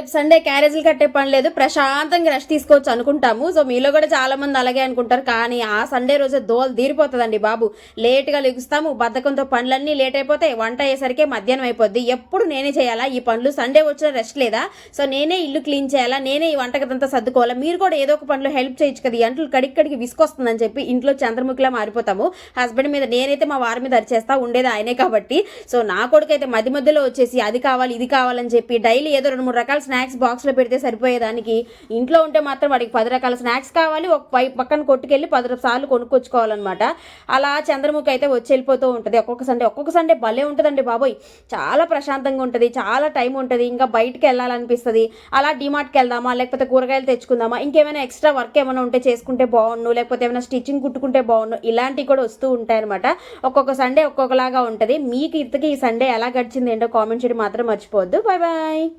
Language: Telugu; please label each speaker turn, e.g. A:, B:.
A: రేపు సండే క్యారేజీలు కట్టే పని లేదు, ప్రశాంతంగా రెస్ట్ తీసుకోవచ్చు అనుకుంటాము. సో మీలో కూడా చాలా మంది అలాగే అనుకుంటారు. కానీ ఆ సండే రోజే దోలు తీరిపోతుందండి బాబు. లేట్గా లెగుస్తాము, బద్ధకంతో పనులన్నీ లేట్ అయిపోతాయి, వంట అయ్యేసరికి మధ్యాహ్నం అయిపోద్ది. ఎప్పుడు నేనే చేయాలా ఈ పనులు? సండే వచ్చిన రెస్ట్ లేదా? సో నేనే ఇల్లు క్లీన్ చేయాలా, నేనే ఈ వంటగదంతా సర్దుకోవాలా. మీరు కూడా ఏదో ఒక పనులు హెల్ప్ చేయొచ్చు కదా. అంట్లు కడిక్కడికి విసుకొస్తుందని చెప్పి ఇంట్లో చంద్రముఖిలా మారిపోతాము. హస్బెండ్ మీద నేనైతే మా వారి మీద అరిచేస్తా, ఉండేది ఆయనే కాబట్టి. సో నా కొడుకు అయితే మధ్య మధ్యలో వచ్చేసి అది కావాలి ఇది కావాలని చెప్పి డైలీ ఏదో 2-3 రకాల స్నాక్స్ బాక్స్లో పెడితే సరిపోయేదానికి ఇంట్లో ఉంటే మాత్రం వాడికి 10 రకాల స్నాక్స్ కావాలి. ఒక పక్కన కొట్టుకెళ్ళి 10 సార్లు కొనుక్కొచ్చుకోవాలన్నమాట. అలా చంద్రముఖి అయితే వచ్చి వెళ్ళిపోతూ ఉంటుంది. ఒక్కొక్క సండే భలే ఉంటుందండి బాబోయ్. చాలా ప్రశాంతంగా ఉంటుంది, చాలా టైం ఉంటుంది. ఇంకా బయటికి వెళ్ళాలనిపిస్తుంది. అలా డిమార్ట్కి వెళ్దామా, లేకపోతే కూరగాయలు తెచ్చుకుందామా, ఇంకేమైనా ఎక్స్ట్రా వర్క్ ఏమైనా ఉంటే చేసుకుంటే బాగుండు, లేకపోతే ఏమైనా స్టిచ్చింగ్ కుట్టుకుంటే బాగుండు, ఇలాంటివి కూడా వస్తూ ఉంటాయన్నమాట. ఒక్కొక్క సండే ఒక్కొక్కలాగా ఉంటుంది. మీకు ఇంతకీ ఈ సండే ఎలా గడిచింది ఏంటో కామెంట్ చేయడం మాత్రం మర్చిపోవద్దు. Bye bye.